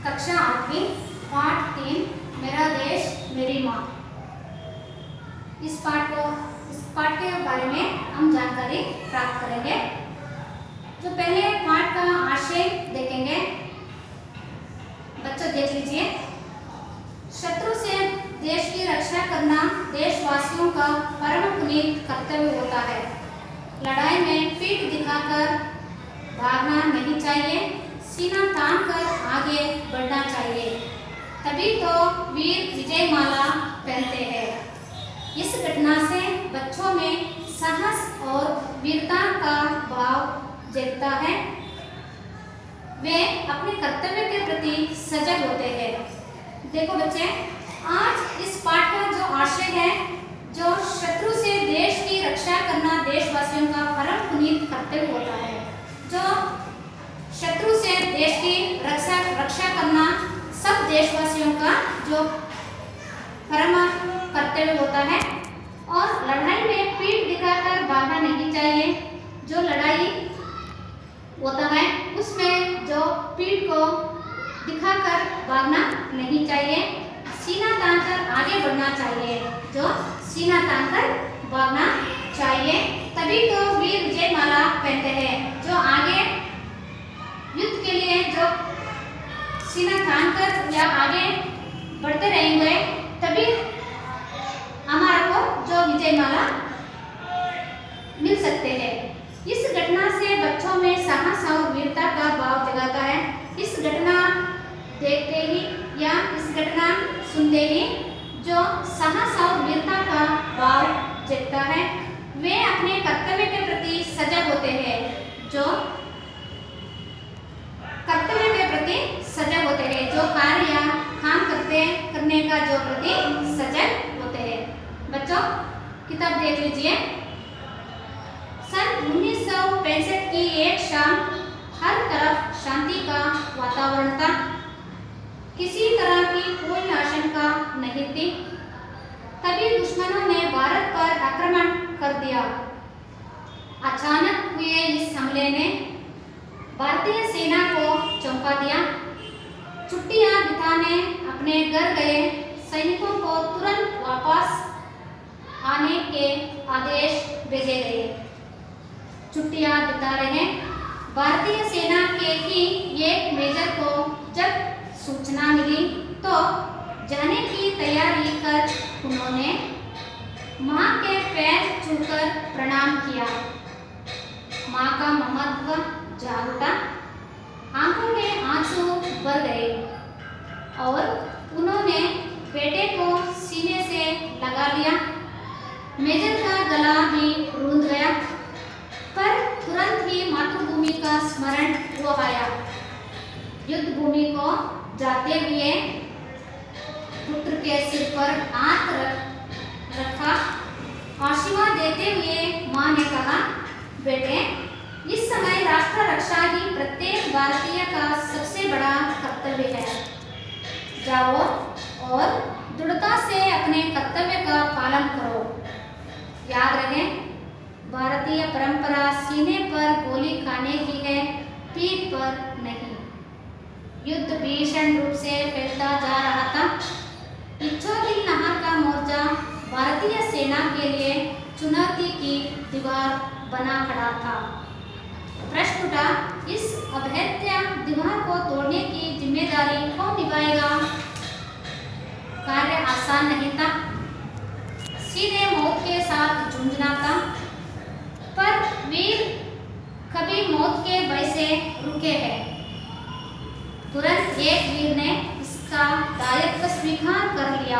कक्षा 8वीं पाठ 3 मेरा देश मेरी माँ। इस पाठ के बारे में हम जानकारी प्राप्त करेंगे। जो पहले पाठ का आशय देखेंगे, बच्चों देख लीजिए। शत्रु से देश की रक्षा करना देशवासियों का परम पुनीत कर्तव्य होता है। लड़ाई में पीठ दिखाकर भागना नहीं चाहिए, सीना तान कर आगे बढ़ना चाहिए, तभी तो वीर विजय माला पहनते हैं। इस घटना से बच्चों में साहस और वीरता का भाव जगता है। वे अपने कर्तव्य के प्रति सजग होते हैं। देखो बच्चे, आज इस पाठ का जो आशय है, जो शत्रु से देश की रक्षा करना देशवासियों का परम पुनीत कर्तव्य होता है। जो शत्रु से देश की रक्षा करना सब देशवासियों का जो परम कर्तव्य होता है। और लड़ाई में पीठ दिखाकर भागना नहीं चाहिए। जो लड़ाई होता है उसमें जो पीठ को दिखाकर भागना नहीं चाहिए, सीना तानकर आगे बढ़ना चाहिए। जो सीना तानकर भागना चाहिए, तभी तो वीर विजय माला पहनते हैं। जो आगे युद्ध के लिए जो सीना तानकर या आगे बढ़ते रहेंगे, तभी हमारे को जो विजय माला मिल सकते हैं। इस घटना से बच्चों में साहस और वीरता का भाव जगाता है। इस घटना देखते ही या इस घटना सुनते ही जो साहस और वीरता का भाव जगता है, वे अपने कर्तव्य के प्रति सजग होते हैं। जो कर्तव्य के प्रति सजग होते हैं, जो कार्य या काम करने का जो प्रति सजग होते हैं। बच्चों किताब देख लीजिए। सन 1965 की एक शाम हर तरफ शांति का वातावरण था। किसी तरह की कोई आशंका नहीं थी। तभी दुश्मनों ने भारत पर आक्रमण कर दिया। अचानक हुए इस हमले ने भारतीय सेना को चौंका दिया। छुट्टियां बिताने अपने घर गए सैनिकों को तुरंत वापस आने के आदेश भेजे गए। छुट्टियां बिता रहे भारतीय सेना के ही एक मेजर को जब सूचना मिली तो जाने की तैयारी कर उन्होंने मां के पैर छूकर प्रणाम किया। मां का महत्व जाग उठा, आंखों में आंसू भर गए और उन्होंने बेटे को सीने से लगा लिया। मेजर का गला भी रूंध गया, पर तुरंत ही मातृभूमि का स्मरण वो आया। युद्ध भूमि को जाते हुए पुत्र के सिर पर हाथ रखा। आशीर्वाद देते हुए मां ने कहा, बेटे, इस समय राष्ट्र रक्षा ही प्रत्येक भारतीय का सबसे बड़ा कर्तव्य है। जाओ और दृढ़ता से अपने कर्तव्य का पालन करो। याद रहे, भारतीय परंपरा सीने पर गोली खाने की है, पीठ पर नहीं। युद्ध भीषण रूप से फैलता जा रहा था। इच्छोदिन नहर का मोर्चा भारतीय सेना के लिए चुनौती की दीवार बना खड़ा था। प्रश्न उठा, इस अभेद्य दीवार को तोड़ने की जिम्मेदारी कौन निभाएगा? कार्य आसान नहीं था। सीधे मौत के साथ जूझना था, पर वीर कभी मौत के भय से रुके हैं। तुरंत एक वीर ने इसका दायित्व स्वीकार कर लिया।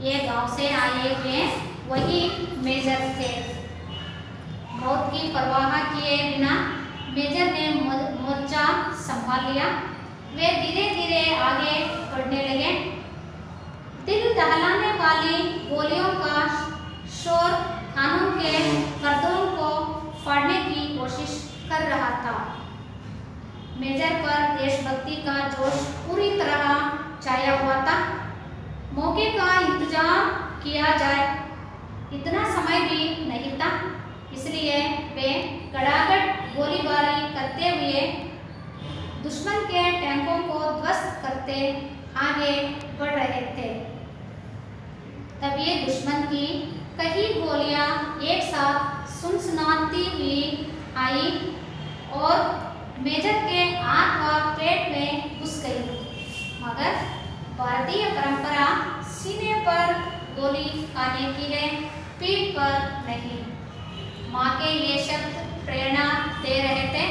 ये गांव से आए हुए वही मेजर थे। मौत की परवाह किए बिना मेजर ने मोर्चा संभाल लिया। वे धीरे धीरे आगे बढ़ने लगे। दिल दहलाने वाली गोलियों का शोर कानों के पर्दों को फाड़ने की कोशिश कर रहा था। मेजर पर देशभक्ति का जोश पूरी तरह छाया हुआ था। मौके का इंतजार किया जाए इतना समय भी नहीं था, इसलिए वे कड़ाकड़ गोलीबारी करते हुए दुश्मन के टैंकों को ध्वस्त करते आगे बढ़ रहे थे। तब ये दुश्मन की कई गोलियां एक साथ सुनसुनाती हुई आई और मेजर के आंख व पेट में घुस गई, मगर भारतीय परंपरा सीने पर गोली खाने की है, पीठ पर नहीं। माँ के ये शब्द प्रेरणा दे रहे थे।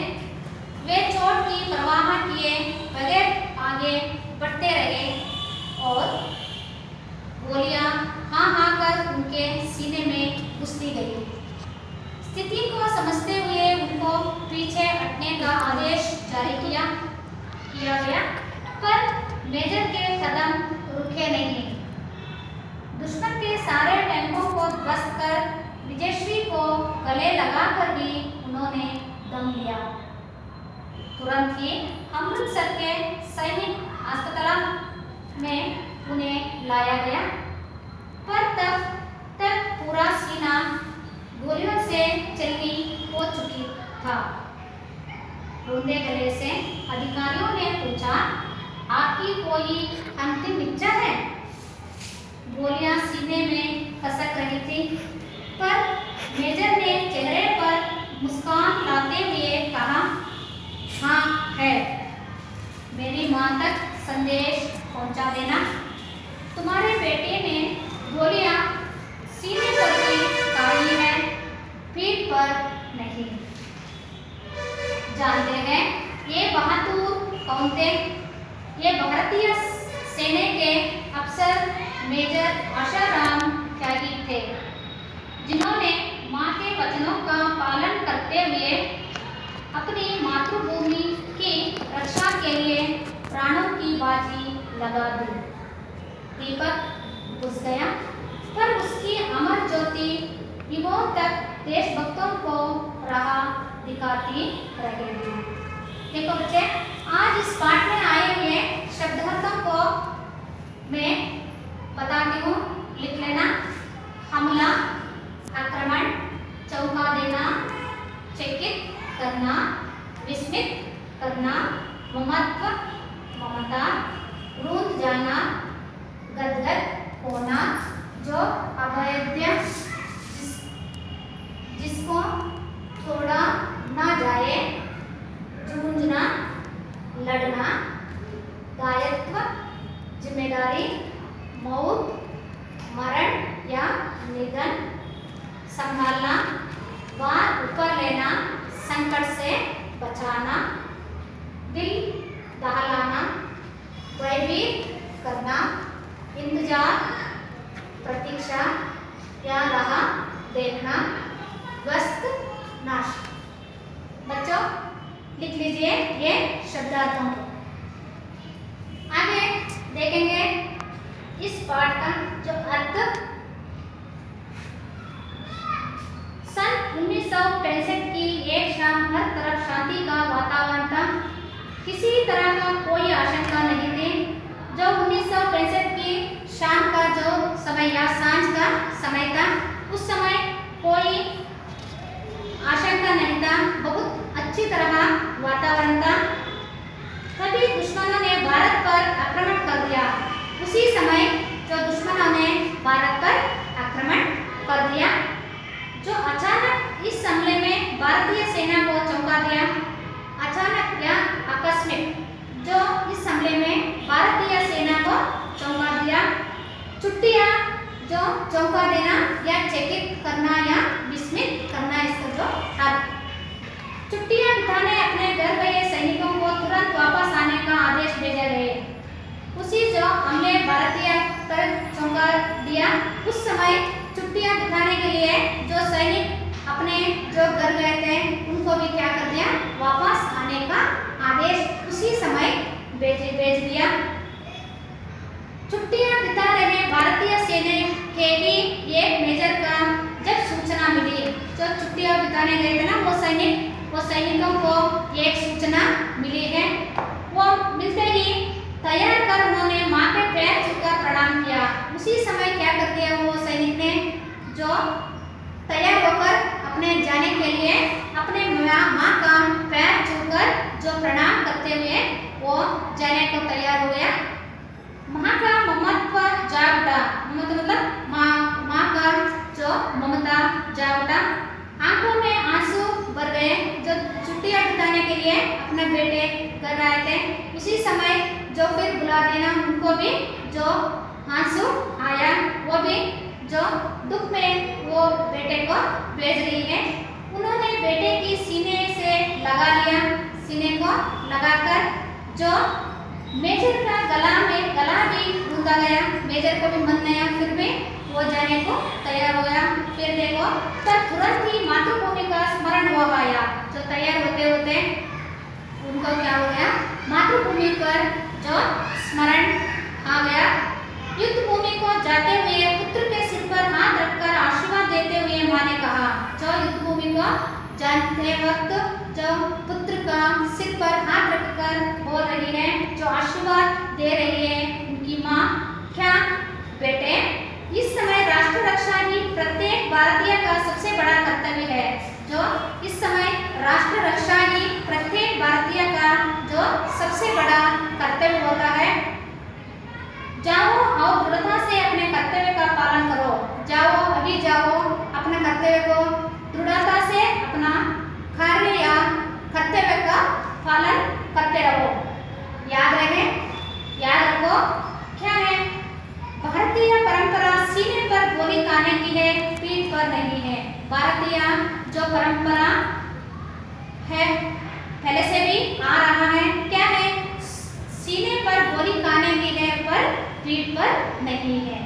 वे चोट की परवाह किए बगैर आगे बढ़ते रहे और गोलियां हाँ हाँ कर उनके सीने में घुसती गई। स्थिति को समझते हुए उनको पीछे हटने का आदेश जारी किया गया, पर मेजर के कदम रुके नहीं। दुश्मन के सारे टैंकों को ध्वस्त कर विजयश्री को गले लगाकर भी उन्होंने दम लिया। तुरंत ही अमृतसर के सैनिक अस्पताल में उन्हें लाया गया, पर तब पूरा सीना गोलियों से चलनी हो चुकी था। रोंदे गले से अधिकारियों ने पूछा, आपकी कोई अंतिम इच्छा है? गोलियां सीने में खसक रही थी, पर मेजर ने चेहरे पर मुस्कान लाते हुए कहा, हाँ है। मेरी माँ तक संदेश पहुंचा देना। तुम्हारे बेटे ने गोलियां सीने पर ही खाई है, पीठ पर नहीं। जानते हैं ये बहादुर कौन थे? ये भारतीय सेना के अफसर मेजर आशाराम त्यागी थे, जिन्होंने माँ के वचनों का पालन करते हुए अपनी मातृभूमि की रक्षा के लिए प्राणों की बाजी लगा दी। दीपक बुझ गया, पर उसकी अमर ज्योति युगों तक देशभक्तों को राह दिखाती रहेगी। देखो बच्चे, आज इस पाठ में आए हुए शब्दार्थों को मैं बताती हूँ, लिख लेना। हमला, आक्रमण, चौंका देना, चकित करना, विस्मित करना, ममत्व, ममता, रूंध जाना, गदगद होना, जो अवैध जिसको छोड़ा ना जाए, जूझना, लड़ना, दायित्व, जिम्मेदारी, मौत, मरण या निधन, संभालना, बार ऊपर लेना, संकट से बचाना, दिल दहलाना, भयभीत करना, इंतजार, प्रतीक्षा या राह देखना, ध्वस्त, नाश। बच्चों लिख लीजिए ये शब्दार्थों को। आगे देखेंगे इस पाठ का जो अर्थ। सन 1965 की एक शाम हर तरफ शांति का वातावरण था। किसी तरह का कोई आशंका नहीं थी। जो 1965 की शाम का जो समय या सांझ का समय था, उस समय कोई आशंका नहीं था, बहुत अच्छी तरह वातावरण था। तभी दुश्मनों ने भारत पर आक्रमण कर दिया। उसी समय जो दुश्मनों ने भारत पर आक्रमण कर दिया, जो अचानक इस हमले में भारतीय सेना को चौंका दिया। अचानक या आकस्मिक जो इस हमले में भारतीय सेना को चौंका दिया। चुट्टियां जो चौंका देना या चकित करना या विस्मित करना, इसका जो अर्थ। चुट्टियां बिठाने अपने घर गए सैनिकों को तुरंत वापस आने का आदेश भेजा गया। उसी जो हमले भारतीय पर चौंका दिया, उस समय चुट्टियां बिठाने के लिए जो सैनिक अपने जो घर गए थे, उनको भी क्या कर दिया, वापस आने का आदेश उसी समय भेज दिया। चुट्टियां बिता रहे भारतीय सेना के ही एक मेजर का जब सूचना मिली, जो चुट्टियां बिताने गए थे ना वो सैनिकों को एक सूचना मिली है। वो मिलते ही तैयार कर उन्होंने माँ के पैर छूकर प्रणाम किया। उसी समय क्या कर दिया वो सैनिक ने, जो तैयार होकर अपने जाने के लिए अपने माँ का पैर छूकर जो प्रणाम करते हुए जाने को तैयार हो गया। माँ का ममत्व जाग उठा, ममत्व मतलब माँ का जो ममता जाग उठा। आंखों में आंसू भर गए। जो छुट्टियां बिताने के लिए अपने बेटे घर आए थे, उसी समय जो फिर बुला देना उनको भी जो आंसू आया, वो भी जो दुख में वो बेटे को भेज रही है। उन्होंने बेटे की सीने से लगा लिया, सीने को लगाकर जो मेजर का गला भी टूटा गया। मेजर को भी मन नहीं, फिर भी वो जाने को तैयार हो गया। फिर देखो तब तुरंत ही मातृभूमि का स्मरण हुआ आया। जो तैयार होते होते उनको क्या हो गया, मातृभूमि पर जो स्मरण आ गया। युद्ध भूमि को जाते हुए पुत्र के सिर पर हाथ रखकर आशीर्वाद देते हुए माँ ने कहा। जो युद्ध भूमि को जाते वक्त जो पुत्र का सिर पर हाथ रखकर बोल रही है, जो आशीर्वाद दे रही है उनकी माँ, क्या बेटे, इस समय राष्ट्र रक्षा ही प्रत्येक भारतीय का सबसे बड़ा कर्तव्य है। जो इस समय राष्ट्र रक्षा ही प्रत्येक भारतीय का जो सबसे बड़ा कर्तव्य होता है। जाओ और दृढ़ता से अपने कर्तव्य का पालन करो। जाओ, अभी जाओ, अपने कर्तव्य को दृढ़ता से अपना कार्य या कर्तव्य का पालन करते रहो। याद रखो क्या है, भारतीय परंपरा सीने पर गोली खाने की है, पीठ पर नहीं है। भारतीय जो परंपरा है पहले से भी आ रहा है, क्या है, सीने पर गोली खाने की है पर पीठ पर नहीं है।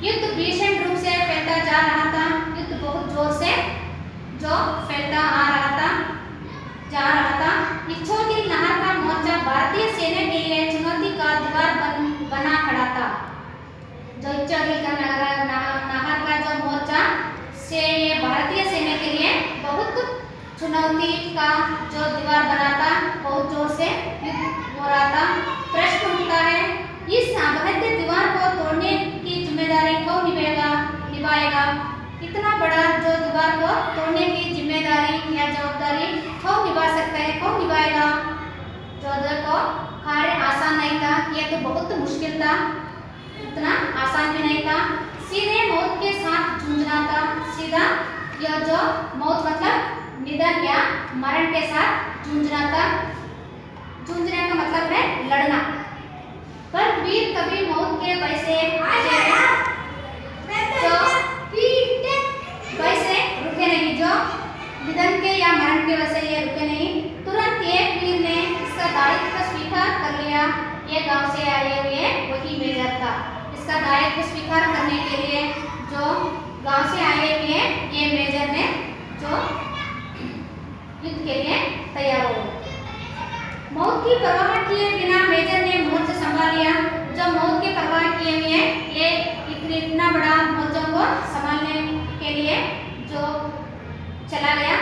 युद्ध भीषण रूप से फैलता जा रहा था। युद्ध बहुत जोर से जो फैलता जा रहा था। इच्छोदिल नहर का मोर्चा भारतीय सेना के लिए चुनौती का दीवार बना खड़ा था। जो इच्छोदिल का नहर का जो मोर्चा से ये भारतीय सेना के लिए बहुत चुनौती का जो दीवार बना था, बहुत जोर से युद्ध हो रहा था। प्रश्न उठता है, इस अभेद्य दीवार को तोड़ने की जिम्मेदारी कौन निभाएगा? इतना बड़ा जो दीवार को तोड़ने की जिम्मेदारी या जवाबदारी कौन निभा सकता है, कौन निभाएगा? जो देखो कार्य आसान नहीं था, यह तो बहुत मुश्किल था, इतना आसान भी नहीं था। सीधे मौत के साथ जूझना था। सीधा यह जो मौत मतलब निधन या मरण के साथ जूझना था। जूझने का मतलब है लड़ना। पर वीर कभी मौत के वैसे रुके नहीं, जो निधन के या मरण के वैसे ये रुके नहीं। तुरंत एक वीर ने इसका दायित्व स्वीकार कर लिया। ये गांव से आए हुए वही मेजर था। इसका दायित्व स्वीकार करने के लिए जो गांव से आए हुए ये मेजर ने जो युद्ध के लिए तैयार हो गए। मौत की परवाह किए बिना मेजर ने मोर्चा संभाल लिया। जो मौत की परवाह किए हुए ये इतना बड़ा मोर्चा को संभालने के लिए जो चला गया।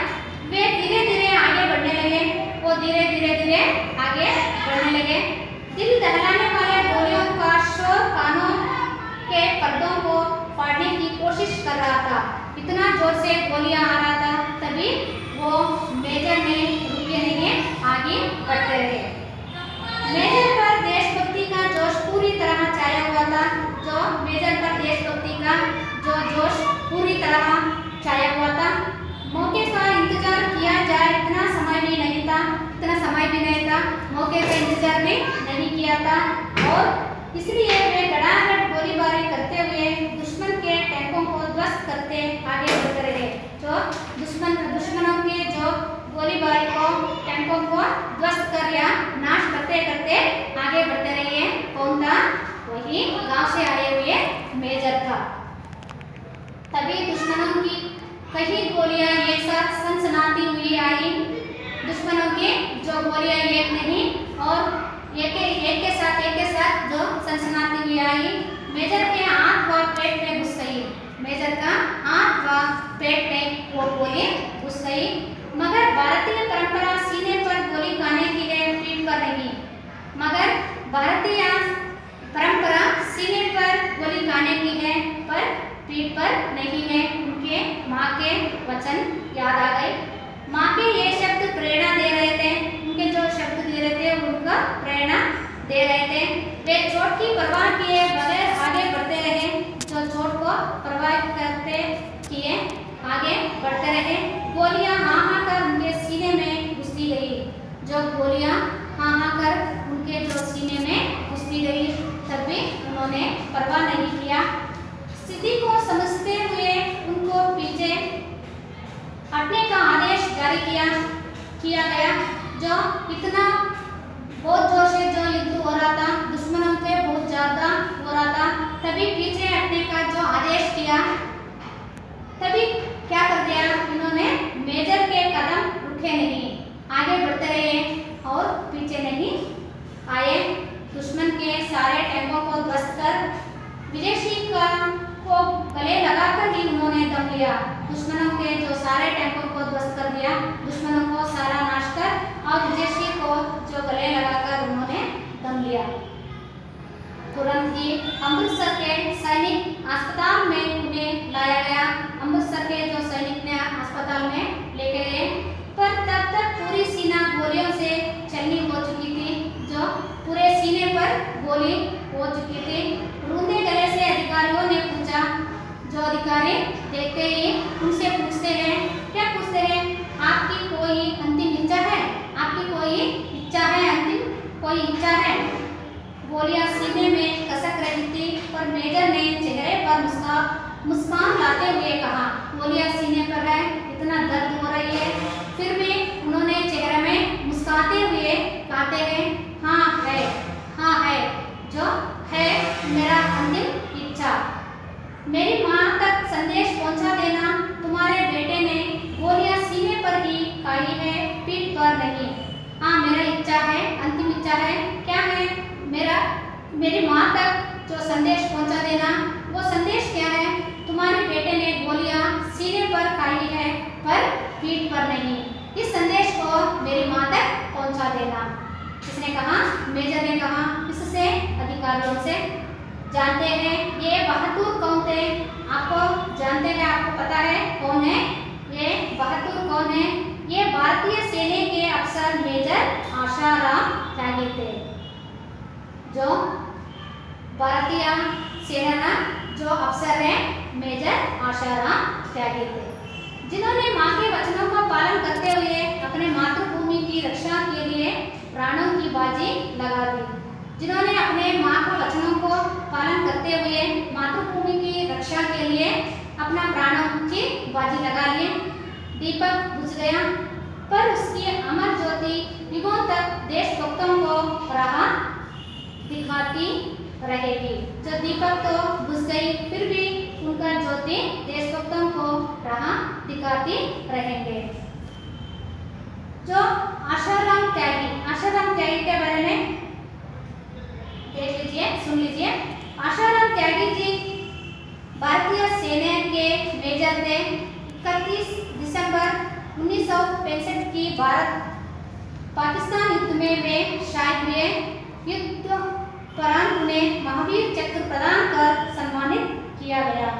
वे धीरे धीरे आगे बढ़ने लगे। वो धीरे धीरे आगे बढ़ने लगे। दिल दहलाने वाले गोलियों का शोर कानों के पर्दों को फाड़ने की कोशिश कर रहा था। इतना जोर से गोलियां आ रहा था, तभी वो मेजर ने रुके नहीं, आगे बढ़ते रहे। मेजर पर देशभक्ति का जोश पूरी तरह छाया हुआ था। जो मेजर पर देशभक्ति का जो जोश पूरी तरह छाया हुआ था। मौके का इंतजार किया जाए इतना समय भी नहीं था, मौके का इंतजार भी नहीं किया था। और इसलिए वे धड़ाधड़ गोलीबारी करते हुए दुश्मन के टैंकों को ध्वस्त करते आगे बढ़ते रहे। जो दुश्मनों के जो गोलीबारी को टैंकों को ध्वस्त कर या नाश करते करते आगे बढ़ते रहे। कौन था? वही गांव से आए हुए मेजर था। तभी दुश्मनों की कई गोलियां एक साथ सनसनाती हुई आई। दुश्मनों की जो गोलियां एक नहीं और एक के साथ जो सनसनाती हुई आई। मेजर के आंख व पेट में घुस गई। मेजर का आंख व पेट में वो गोली घुस गई। मगर भारतीय परंपरा सीने पर गोली खाने की है, पीठ पर नहीं। मगर भारतीय परंपरा सीने पर गोली खाने की है, पर पीठ पर नहीं है। उनके माँ के वचन याद आ गए। माँ के ये शब्द प्रेरणा दे रहे थे। उनके जो शब्द दे रहे थे उनका प्रेरणा दे रहे थे। वे चोट की परवाह किए बगैर आगे बढ़ते रहे। जो चोट को परवाह करते किए आगे बढ़ते रहे। गोलियां हाँ हाँ कर उनके सीने में घुसती गई। जो गोलियां हाँ हाँ कर उनके जो सीने में घुसती गई, तब भी उन्होंने परवाह नहीं किया। स्थिति को समझते हुए उनको पीछे हटने का आदेश जारी किया गया। जो इतना बहुत जोर से जो युद्ध हो रहा था, दुश्मनों के बहुत ज्यादा हो रहा था, तभी पीछे हटने का जो आदेश किया, तभी क्या कर दिया इन्होंने, मेजर के कदम रुके नहीं, आगे बढ़ते रहे और पीछे नहीं आए। दुश्मन के सारे टैंकों को ध्वस्त कर विजय सिंह को गले लगाकर ही उन्होंने दम लिया। दुश्मनों के जो सारे टैंकों को ध्वस्त कर दिया, दुश्मनों को सारा नाश कर और विजय सिंह को जो गले लगाकर उन्होंने दम लिया। तुरंत ही अमृतसर के सैनिक अस्पताल में उन्हें लाया गया। अमृतसर के जो सैनिक ने अस्पताल में लेके गए, पर तब तक पूरी सीना गोलियों से छलनी हो चुकी थी। जो पूरे सीने पर गोली हो चुकी थी। रूंधे गले से अधिकारियों ने पूछा। जो अधिकारी देखते ही उनसे पूछते हैं, क्या पूछते हैं, आपकी कोई अंतिम इच्छा है? आपकी कोई इच्छा है? अंतिम कोई इच्छा है? गोलियां सीने में कसक रही थी, पर मेजर ने चेहरे पर मुस्कान लाते हुए कहा, गोलियां सीने पर है, इतना दर्द हो रही है, फिर भी उन्होंने चेहरे में मुस्कुराते हुए कहते हैं, हाँ है, जो है मेरा अंतिम इच्छा। मेरी मां तक संदेश पहुंचा देना, तुम्हारे बेटे ने गोलियां सीने पर ही खाई है, पीठ पर नहीं। हाँ, मेरा इच्छा है, अंतिम इच्छा है, क्या है मेरी मां तक जो संदेश पहुंचा देना। वो संदेश क्या है? तुम्हारे बेटे ने गोलियां सीने पर खाई है, पर पीठ पर नहीं। इस संदेश को मेरी मां तक पहुंचा देना। किसने कहा? मेजर ने कहा। इससे अधिकारियों से जानते हैं ये बहादुर कौन थे? आपको जानते हैं, आपको पता है कौन है ये बहादुर? कौन है ये? भारतीय सेना के अफसर मेजर आशाराम त्यागी थे। जो भारतीय सेना जो अफसर है मेजर आशाराम त्यागी थे, जिन्होंने मां के वचनों का पालन करते हुए अपने मातृभूमि की रक्षा के लिए प्राणों की बाजी लगा दी। जिन्होंने अपने मां के वचनों को पालन करते हुए मातृभूमि की रक्षा के लिए अपना प्राणों की बाजी लगा ली। दीपक बुझ गया, पर उसकी अमर ज्योति युगों तक देशभक्तों को राह दिखाती रहेगी। जो दीपक तो बुझ गई, फिर भी उनका ज्योति देशभक्तों को राह दिखाती रहेंगे। जो आशाराम त्यागी के बारे में देख लीजिए, सुन लीजिए। आशाराम त्यागी जी भारतीय सेना के मेजर थे। 31 दिसंबर 1965 की भारत पाकिस्तान युद्ध में वे शहीद हुए। युद्ध उपरांत उन्हें महावीर चक्र प्रदान कर सम्मानित किया गया।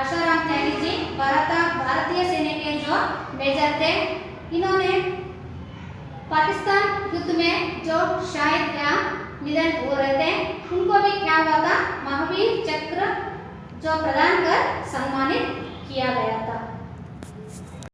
आशाराम त्यागी जी भारतीय सेना के जो मेजर थे, इन्होंने पाकिस्तान युद्ध में जो शहीद या निधन हो रहे थे, उनको भी क्या हुआ था? महावीर चक्र जो प्रदान कर सम्मानित किया गया था।